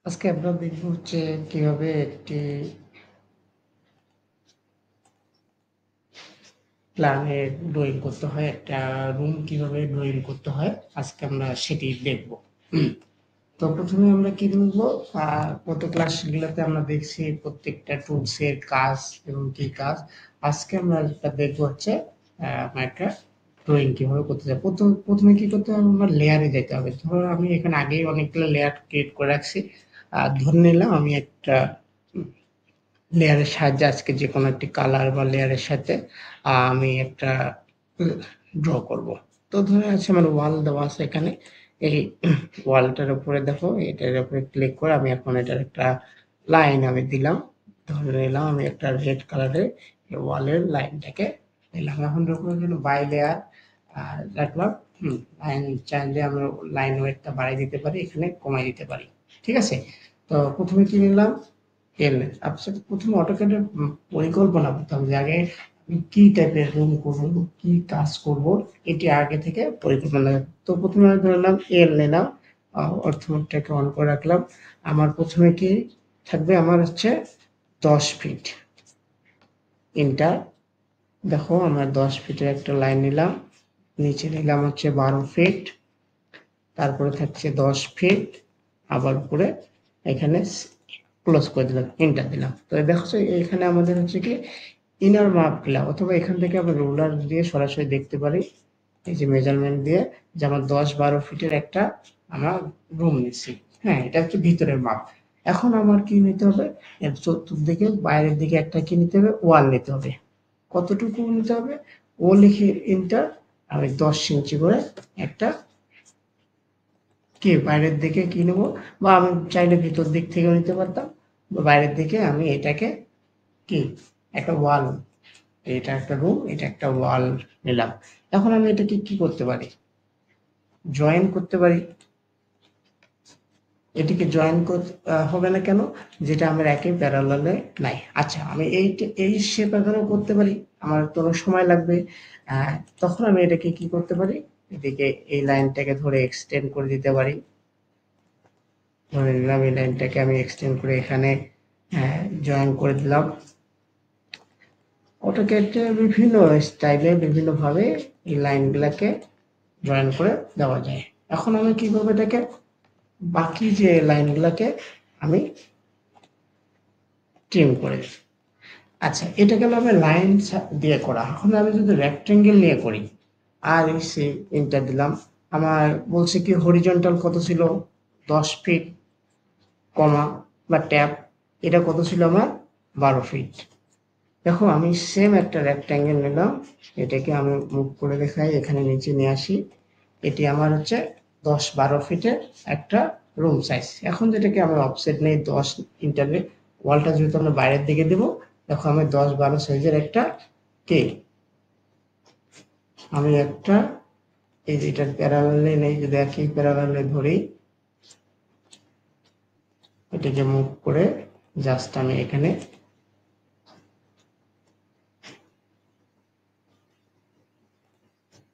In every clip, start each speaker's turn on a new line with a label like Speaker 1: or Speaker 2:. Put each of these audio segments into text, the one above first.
Speaker 1: আজকে আমরা দেখব হচ্ছে কিভাবে একটি প্ল্যানের ড্রয়িং করতে হয়, একটা রুম কিভাবে ড্রয়িং করতে হয় আজকে আমরা সেটি দেখব। তো প্রথমে আমরা কি দেখব, গত ক্লাসগুলোতে আমরা দেখছি প্রত্যেকটা টুলসের কাজ এবং কি কাজ। আজকে আমরা যেটা দেখবো হচ্ছে আমরা একটা ড্রয়িং কিভাবে করতে চাই। প্রথমে কি করতে হবে, আমার লেয়ারে যেতে হবে। ধরো আমি এখানে আগেই অনেকগুলো লেয়ার ক্রিয়েট করে রাখছি। ধরে নিলাম আমি একটা লেয়ারের সাহায্যে আজকে যে কোনো একটি কালার বা লেয়ারের সাথে আমি একটা ড্র করব। তো ধরে আছে আমার ওয়াল দেওয়া আছে এখানে। এই ওয়ালটার উপরে দেখো, এটার উপরে ক্লিক করে আমি এখন এটার একটা লাইন আমি দিলাম। ধরে নিলাম আমি একটা রেড কালারের ওয়ালের লাইনটাকে দিলাম। এখন যখন বাই লেয়ার রাখলাম, লাইন চাইলে আমরা লাইন ওয়েটটা বাড়িয়ে দিতে পারি, এখানে কমাই দিতে পারি। ঠিক আছে। তো প্রথমে কি নিলাম, আপনার প্রথমে অটোক্যাডের পরিকল্পনা করতে হবে যে আগে আমি কি টাইপের রুম করবো, কি কাজ করব, এটি আগে থেকে পরিকল্পনা। তো প্রথমে আমি ধরলাম এল নিলাম, অর্থমোডটাকে অন করে রাখলাম। আমার প্রথমে কি থাকবে, আমার হচ্ছে 10 ফিট। ইন্টার। দেখো আমরা 10 ফিটের একটা লাইন নিলাম, নিচে নিলাম হচ্ছে 12 ফিট, তারপরে থাকছে 10 ফিট, আবার উপরে এখানে ক্লোজ করে দিলাম, এন্টার দিলাম। তো দেখো এখানে আমাদের হচ্ছে কি ইনার মাপ গুলা, অথবা এখান থেকে আমরা রুলার দিয়ে সরাসরি দেখতে পারি, এই যে মেজারমেন্ট দিয়ে, যে আমার 10-12 ফিটের একটা আমার রুম নিচ্ছি। হ্যাঁ, এটা হচ্ছে ভিতরের মাপ। এখন আমার কি নিতে হবে, এর চতুর্দিকে বাইরের দিকে একটা কি নিতে হবে, ওয়াল নিতে হবে। কতটুকু নিতে হবে, ও লিখে ইন্টার। আমি 10 ইঞ্চি করে একটা কি বাইরের দিকে কি নেবো, বা আমি চাইলে ভিতর দিক থেকেও নিতে পারতাম, বা বাইরের দিকে আমি এটাকে কি একটা ওয়াল, এটা একটা রুম, এটা একটা ওয়াল নিলাম। এখন আমি এটাকে কি করতে পারি, জয়েন করতে পারি। এটিকে জয়েন হবে না কেন, যেটা আমার একই প্যারালালে নাই। আচ্ছা, আমি এই শেপ এখানেও করতে পারি, আমার কোনো সময় লাগবে। তখন আমি এটাকে কি করতে পারি, এদিকে এই লাইনটাকে ধরে এক্সটেন্ড করে দিতে পারি। ধরে নিলাম এই লাইনটাকে আমি এক্সটেন্ড করে এখানে জয়েন করে দিলাম। অটোক্যাডে বিভিন্ন স্টাইলে বিভিন্নভাবে এই লাইনগুলোকে জয়েন করে দেওয়া যায়। এখন আমি কি করবো, এটাকে বাকি যে লাইনগুলোকে আমি ট্রিম করে দিই। আচ্ছা, এটা গেল আমি লাইন দিয়ে করা। এখন আমি যদি রেক্টেঙ্গেল নিয়ে করি, আর সে এন্টার দিলাম, আমার বলছে কি হরিজন্টাল কত ছিল, 10 ফিট, কমা বা ট্যাব, এটা কত ছিল আমার 12 ফিট। দেখো আমি সেম একটা রেক্ট্যাঙ্গেল নিলাম, এটাকে আমি মুভ করে দেখাই, এখানে নিচে নিয়ে আসি। এটি আমার হচ্ছে 10-12 ফিটের একটা রুম সাইজ। এখন যেটাকে আমরা অফসেট নেই 10 ইন্টারনে, ওয়ালটা যেহেতু আমরা বাইরের দিকে দেবো, দেখো আমি 10-12 সাইজের একটা কে আমি একটা এই যে এটার প্যারালালে নেই, যদি একই প্যারালালে ধরি, এটাকে মুভ করে জাস্ট আমি এখানে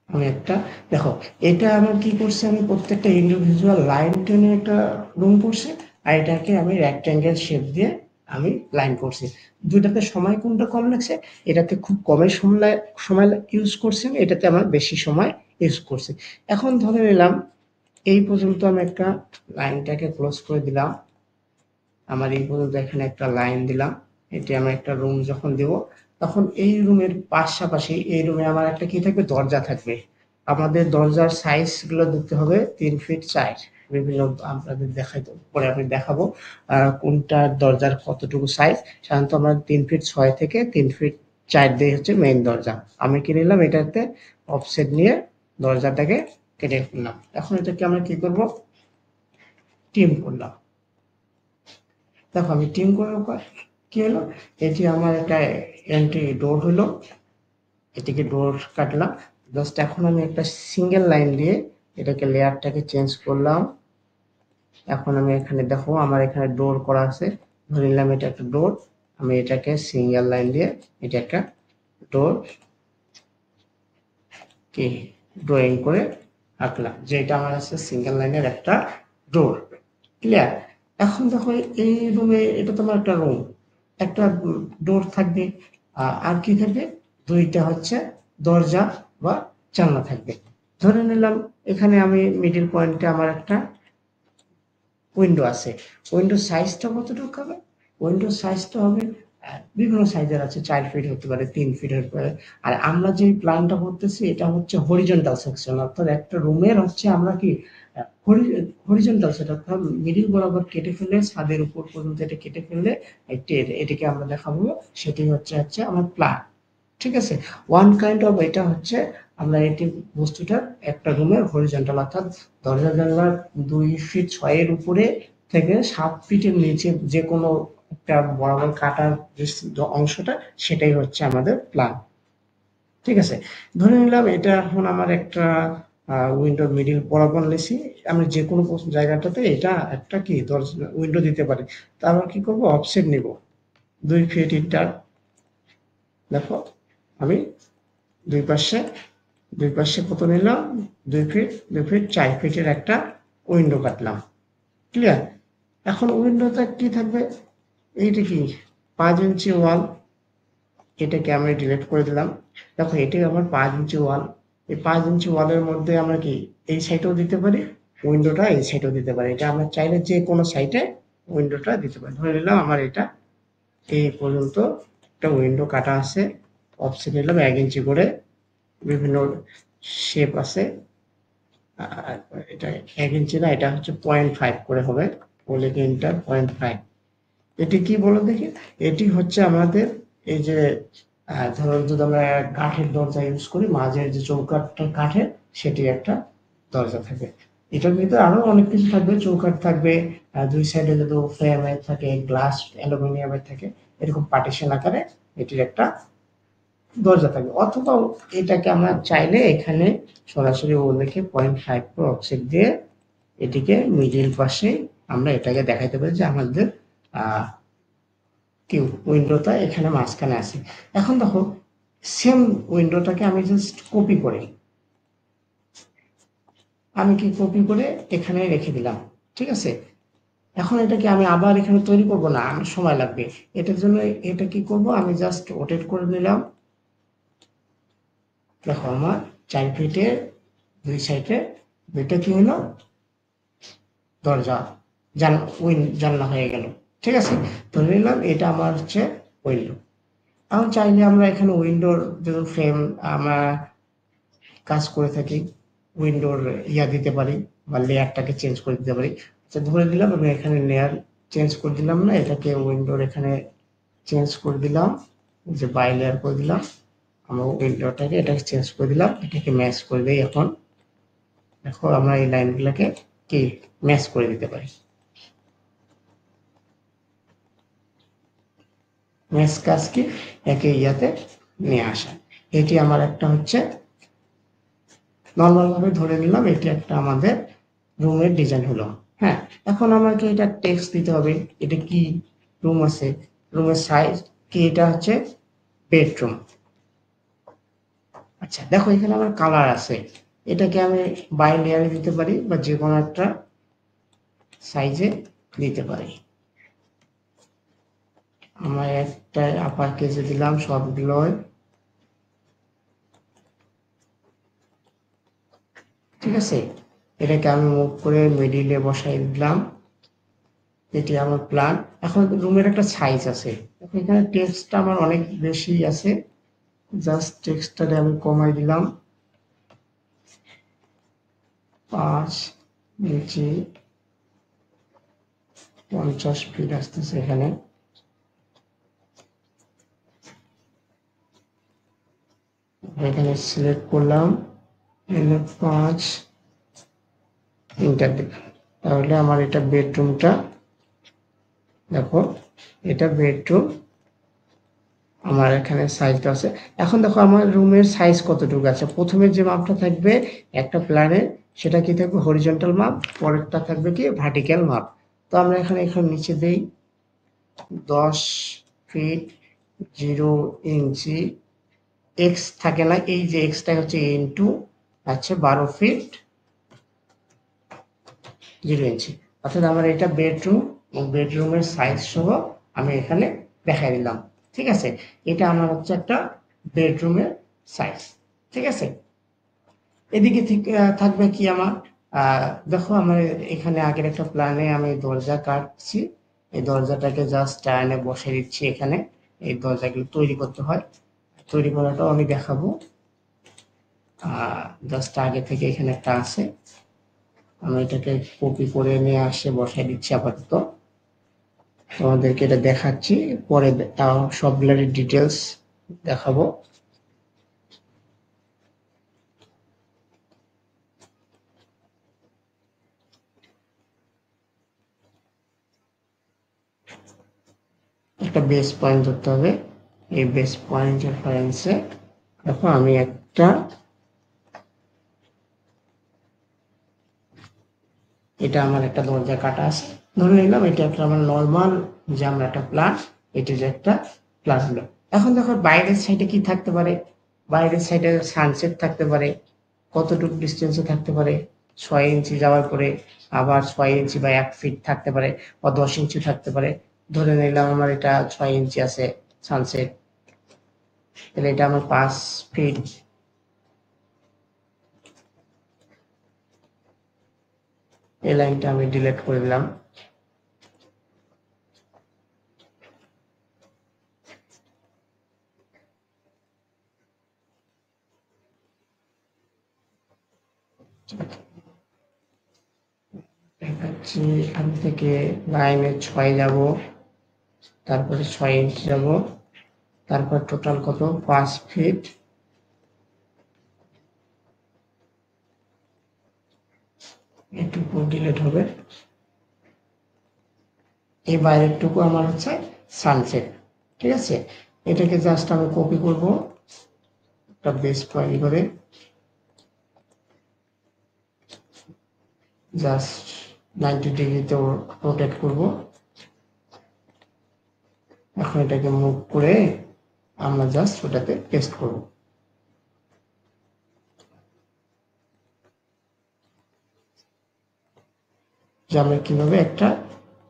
Speaker 1: আমি একটা, দেখো এটা আমার কি করছে, আমি প্রত্যেকটা ইন্ডিভিজুয়াল লাইন টেনে একটা রুম করছি, আর এটাকে আমি রেক্ট্যাঙ্গেল শেপ দিয়ে আমি লাইন করছি। দুইটাতে সময় কোনটা কম লাগছে, এটাতে খুব কমের সময় ইউজ করছি, এটাতে আমার বেশি সময় ইউজ করছি। এখন ধরে নিলাম এই পর্যন্ত আমি একটা লাইনটাকে ক্লোজ করে দিলাম, আমার এই পর্যন্ত এখানে একটা লাইন দিলাম। এটি আমার একটা রুম যখন দেব, তখন এই রুমের পাশাপাশি এই রুমে আমার একটা কি থাকবে, দরজা থাকবে। আমাদের দরজার সাইজ গুলো দিতে হবে 3 ফিট 4। বিভিন্ন আপনাদের দেখাইতে পরে আমি দেখাবো কোনটা দরজার কতটুকু সাইজ। সাধারণত আমরা 3 ফিট 6 থেকে 3 ফিট 4 দিয়ে হচ্ছে মেইন দরজা। আমি কি নিলাম, এটাতে অফসেট নিয়ে দরজাটাকে কেটে ফেললাম। এখন এটাকে আমরা কি করব, ট্রিম করলাম। দেখো আমি টিম করার পর কি হলো, এটি আমার একটা এন্ট্রি ডোর হলো, এটিকে ডোর কাটলাম। জাস্ট এখন আমি একটা সিঙ্গেল লাইন দিয়ে এটাকে লেয়ারটাকে চেঞ্জ করলাম। এখন আমি এখানে দেখো আমার এখানে ডোর করা আছে, ধরে নিলাম এটা একটা ডোর, আমি এটাকে সিঙ্গেল লাইন দিয়ে এটা একটা ডোর কি ড্রয়িং করে আঁকলাম, যে এটা আমার আছে সিঙ্গেল লাইনের একটা ডোর। ক্লিয়ার? এখন দেখো এই রুমে এটা তোমার একটা রুম, একটা ডোর থাকবে, আর কি থাকবে, দুইটা হচ্ছে দরজা বা জানলা থাকবে। ধরে নিলাম এখানে আমি মিডিল পয়েন্টে আমার একটা উইন্ডো আছে। উইন্ডোর সাইজটা কতটুকু হবে? উইন্ডোর সাইজটা হবে বিভিন্ন সাইজের আছে, 4 ফিট হতে পারে, 3 ফিট হতে পারে। আর আমরা যে প্ল্যানটা করতেছি এটা হচ্ছে হরিজন্টাল সেকশন, অর্থাৎ একটা রুমের হচ্ছে আমরা কি হরিজন্টাল সেট, অর্থাৎ মিডিল বরাবর কেটে ফেলে ছাদের উপর পর্যন্ত এটা কেটে ফেললে এটাকে আমরা দেখাবো, সেটি হচ্ছে হচ্ছে আমার প্ল্যান। ঠিক আছে, ওয়ান কাইন্ড অফ এটা হচ্ছে আমরা এটি বস্তুটা একটা রুমের হরিজন্টাল, অর্থাৎ দরজা জানলার 2 ফিট 6 এর উপরে থেকে 7 ফিটের নিচে যে কোনো একটা বরাবর কাটার যে অংশটা, সেটাই হচ্ছে আমাদের প্ল্যান। ঠিক আছে, ধরে নিলাম এটা এখন আমার একটা উইন্ডোর মিডিল বরাবর লেছি, আমি যে কোনো জায়গাটাতে এটা একটা কি দরজা উইন্ডো দিতে পারি। তারপর কি করব, অফসেট নিব 2 ফিট ইন্টার, দেখো আমি দুই পাশে দুই পাশে কত নিলাম, 2 ফিট 2 ফিট 4 ফিটের একটা উইন্ডো কাটলাম। ক্লিয়ার? এখন উইন্ডোতে কি থাকবে, এইটা কি 5 ইঞ্চি ওয়াল, এটাকে আমি ডিলিট করে দিলাম। দেখো এটাই আমার 5 ইঞ্চি ওয়াল। এই 5 ইঞ্চি ওয়ালের মধ্যে আমরা কি এই সাইডেও দিতে পারি, উইন্ডোটা এই সাইডেও দিতে পারি, এটা আমরা চাইলে যে কোনো সাইডে উইন্ডোটা দিতে পারি। ধরে নিলাম আমার এটা এই পর্যন্ত একটা উইন্ডো কাটা আছে, অফসেট নিলাম 1 ইঞ্চি করে, বিভিন্ন শেপ আছে। এটা 1 ইঞ্চি না, এটা হচ্ছে 0.5 করে হবে, পলিগ্রিনটা 0.5। এটি কি বলো দেখি, এটি হচ্ছে আমাদের এই যে ধরুন যদি আমরা কাঠের দরজা ইউজ করি, মাঝের যে চৌকাঠটা কাঠের, সেটি একটা দরজা থাকে। এটার ভিতরে আরো অনেক কিছু থাকবে, চৌকাঠ থাকবে, দুই সাইডে যদি ফ্রেমের থাকে, গ্লাস অ্যালুমিনিয়ামের থাকে, এরকম পার্টিশন আকারে এটির একটা দরজা থাকবে। অথবা এটাকে আমরা চাইলে এখানে সরাসরি ও লিখে 0.5 করে অফসেট দিয়ে এটিকে মিডিল পাশে আমরা এটাকে দেখাইতে পারি যে আমাদের আহ কি উইন্ডোটা এখানে মাঝখানে আছে। এখন দেখো সেম উইন্ডোটাকে আমি জাস্ট কপি করে, আমি কি কপি করে এখানে রেখে দিলাম। ঠিক আছে, এখন এটাকে আমি আবার এখানে তৈরি করব না, আমার সময় লাগবে। এটার জন্য এটা কি করব, আমি জাস্ট রোটেট করে নিলাম। দেখো আমার 4 ফিটের দুই সাইডে দুইটা কি হলো, দরজা জানলা হয়ে গেল। ঠিক আছে, ধরে নিলাম এটা আমার হচ্ছে উইন্ডো। এখন চাইলে আমরা এখানে উইন্ডোর যদি ফ্রেম আমরা কাজ করে থাকি, উইন্ডোর দিতে পারি বা লেয়ারটাকে চেঞ্জ করে দিতে পারি। আচ্ছা ধরে দিলাম আমি এখানে লেয়ার চেঞ্জ করে দিলাম না, এটাকে উইন্ডোর এখানে চেঞ্জ করে দিলাম, যে বাই লেয়ার করে দিলাম, আমরা উইন্ডোটাকে এটাকে চেঞ্জ করে দিলাম, এটাকে ম্যাচ করে দিই। এখন দেখো আমরা এই লাইনগুলোকে কি ম্যাচ করে দিতে পারি। ম্যাচ কাজ কি, একে নিয়ে আসা। এটি আমার একটা হচ্ছে নর্মাল ভাবে ধরে নিলাম, এটি একটা আমাদের রুমের ডিজাইন হলো। হ্যাঁ, এখন আমাকে এটা টেক্সট দিতে হবে, এটা কি রুম আছে, রুমের সাইজ কি, এটা হচ্ছে বেডরুম। আচ্ছা দেখো এখানে আমার কালার আছে, এটাকে আমি বাই লেয়ারে দিতে পারি বা যে কোনো একটা সাইজে দিতে পারি। আমার একটা আপার কেসে দিলাম সবগুলো, ঠিক আছে। এটাকে আমি মুভ করে মিডিলে বসাই দিলাম, এটি আমার প্ল্যান। এখন রুমের একটা সাইজ আছে, এখানে টেক্সটটা আমার অনেক বেশি আছে, জাস্ট টেক্সটটাকে আমি কমাই দিলাম 5 ইঞ্চি, 50 ফিট আসতেছে এখানে। এখানে সিলেক্ট করলাম 5, ইন্টার দিলাম। তাহলে আমার এটা বেডরুমটা, দেখো এটা বেডরুম, আমার এখানে সাইজটা আছে। এখন দেখো আমার রুমের সাইজ কতটুকু আছে, প্রথমে যে মাপটা থাকবে একটা প্ল্যানে, সেটা কি থাকবে হরিজন্টাল মাপ, পরেরটা থাকবে কি ভার্টিক্যাল মাপ। তো আমরা এখানে নিচে দেই 10 ফিট 0 ইঞ্চি, এক্স থাকে না, এই যে এক্সটা হচ্ছে ইন্টু, আচ্ছা 12 ফিট 0 ইঞ্চি। অর্থাৎ আমার এটা বেডরুম, বেডরুমের সাইজ সহ আমি এখানে দেখাই দিলাম। ঠিক আছে, এটা আমার হচ্ছে একটা বেডরুমের সাইজ। ঠিক আছে, এদিকে থাকবে কি আমার, দেখো আমার এখানে আগের একটা প্ল্যানে আমি দরজা কাটছি, এই দরজাটাকে জাস্ট টার্নে বসে দিচ্ছি এখানে। এই দরজাগুলো তৈরি করতে হয়, তৈরি করাটাও আমি দেখাবো। জাস্ট আগে থেকে এখানে একটা আছে, আমি এটাকে কপি করে নিয়ে আসে বসাই দিচ্ছি আপাতত। তোমাদেরকে এটা দেখাচ্ছি, পরে সবগুলোরই ডিটেলস দেখাবো। একটা বেস পয়েন্ট ধরতে হবে, এই বেস পয়েন্ট রেফারেন্সে দেখো আমি একটা, এটা আমার একটা দরজা কাটা আছে, ধরে নিলাম এটা একটা আমার নর্মাল যে আমরা একটা প্ল্যান, এটা যে একটা প্ল্যান হলো। এখন দেখো বাইরের সাইডে কি থাকতে পারে, বাইরের সাইডে সানসেট থাকতে পারে, কতটুকু ডিস্টেন্সে থাকতে পারে, 6 ইঞ্চি যাওয়ার পরে আবার 6 ইঞ্চি বা 1 ফিট থাকতে পারে, বা 10 ইঞ্চি থাকতে পারে। ধরে নিলাম আমার এটা 6 ইঞ্চি আছে সানসেট, তাহলে এটা আমার 5 ফিট। এই লাইনটা আমি ডিলিট করে দিলাম। দেখাচ্ছি এখান থেকে লাইনে 6 যাব, তারপরে 6 ইঞ্চি যাব, তারপর টোটাল কত 5 ফিট। এটুকু ডিলিট হবে। এই বাইরেরটুকু আমার হচ্ছে সানসেট। ঠিক আছে, এটাকে জাস্ট আমি কপি করব একটা বেস পয়েন্ট করে, জাস্ট 90 ডিগ্রিতে রোটেট করব। এখন এটাকে মুভ করে আমরা জাস্ট ওটাতে পেস্ট করব। যে আমরা কিভাবে একটা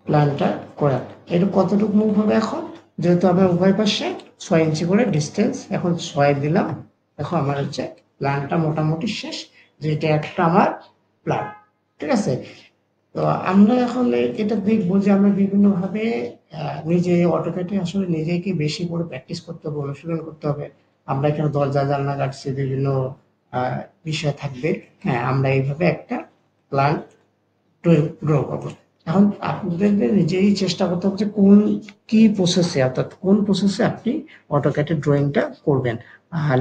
Speaker 1: প্ল্যানটা করা, এটা কতটুকু মুভ হবে এখন, যেহেতু আমরা উভয় পাশে 6 ইঞ্চি করে ডিস্টেন্স এখন 6 দিলাম। দেখো আমার হচ্ছে প্ল্যানটা মোটামুটি শেষ, যেটা একটা আমার প্ল্যান। ঠিক আছে, তো আমরা এখন এটা দেখবো যে আমরা বিভিন্নভাবে নিজে অটোক্যাডে আসলে নিজেকে বেশি করে প্র্যাকটিস করতে হবে, অনুশীলন করতে হবে। আমরা এখানে দরজা জানলা কাটছি, বিভিন্ন বিষয় থাকবে। হ্যাঁ, আমরা এইভাবে একটা প্ল্যান ড্র করবো। এখন আপনাদের নিজেই চেষ্টা করতে হবে যে কি প্রসেসে, অর্থাৎ কোন প্রসেসে আপনি অটোক্যাডে ড্রয়িংটা করবেন।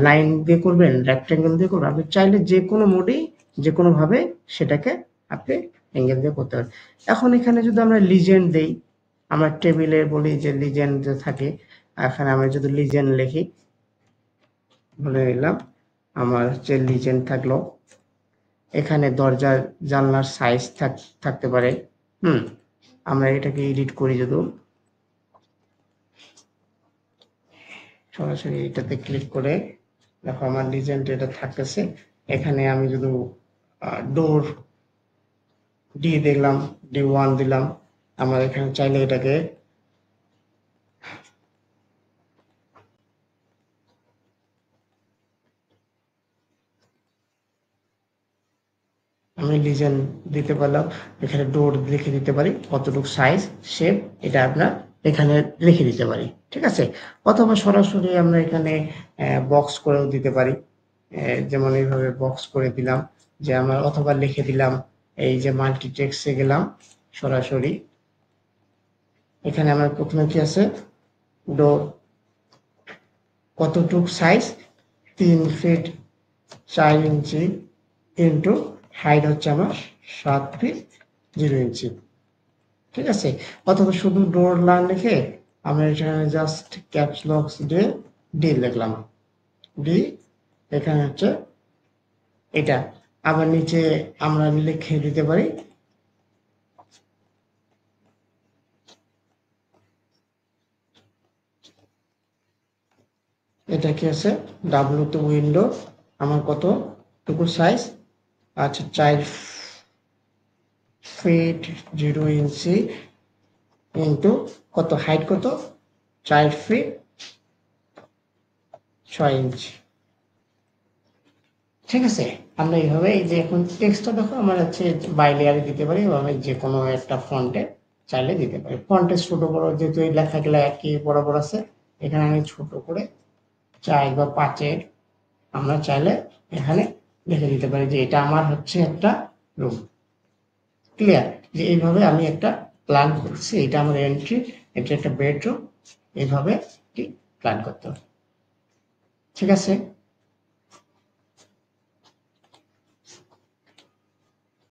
Speaker 1: লাইন দিয়ে করবেন, রেক্টেঙ্গেল দিয়ে করবেন, আপনি চাইলে যে কোনো মোডেই যে কোনো ভাবে সেটাকে আপনি অ্যাঙ্গেল দিয়ে করতে পারেন। এখন এখানে যদি আমরা লিজেন্ড দেই, আমরা টেবিলে বলি যে লিজেন্ড যে থাকে, এখানে আমরা যদি লিজেন্ড লিখি, বলে নিলাম আমার হচ্ছে লিজেন্ড থাকলো। এখানে দরজার জানলার সাইজ থাকতে পারে। আমরা এটাকে এডিট করি, যদি সরাসরি এটাতে ক্লিক করে দেখো আমার লিজেন্ড এটা থাকতেছে। এখানে আমি যদি ডোর ডি দিলাম, D1 দিলাম, আমরা এখানে চাইলে এটাকে আমি লিজেন্ড দিতে পারলাম, এখানে ডোর লিখে দিতে পারি, কতটুকু সাইজ শেপ এটা আপনার এখানে লিখে দিতে পারি। ঠিক আছে, অথবা সরাসরি আমরা এখানে বক্স করেও দিতে পারি। যেমন এইভাবে বক্স করে দিলাম, যে আমরা অথবা লিখে দিলাম, এই যে মাল্টিটেক্সে গেলাম সরাসরি, এখানে আমার প্রথমে কি আছে, ডোর কতটুক সাইজ 3 ফিট 4 ইঞ্চি ইন্টু হাইট হচ্ছে আমার 7 ফিট 0 ইঞ্চি। ঠিক আছে, অথবা শুধু ডোর লাইন লিখে আমরা এখানে জাস্ট ক্যাপস লক দিয়ে ডি লিখলাম, ডি, এখানে হচ্ছে এটা। আবার নিচে আমরা লিখে দিতে পারি এটা কি আছে, ডাব্লু তো উইন্ডো, আমার কতটুকু সাইজ, আচ্ছা ফিট 0 ইঞ্চি ইন্টু কত হাইট কত 4 ফিট 6 ইঞ্চি। ঠিক আছে, আমরা এইভাবে এই যে এখন টেক্সটটা দেখো আমরা হচ্ছে বাই লেয়ারে দিতে পারি এবং যে কোনো একটা ফন্টে চাইলে দিতে পারি। ফন্টের ছোট বড় যেহেতু এই লেখাগুলো একই বরাবর আছে, এখানে আমি ছোট করে 4 বা 5-এর আমরা চাইলে এখানে লিখে দিতে পারি যে এটা আমার হচ্ছে একটা রুম। ক্লিয়ার, যে এইভাবে আমি একটা প্ল্যান করছি, এটা আমার এন্ট্রি, এটা একটা বেডরুম, এইভাবে প্ল্যান করতে হবে। ঠিক আছে।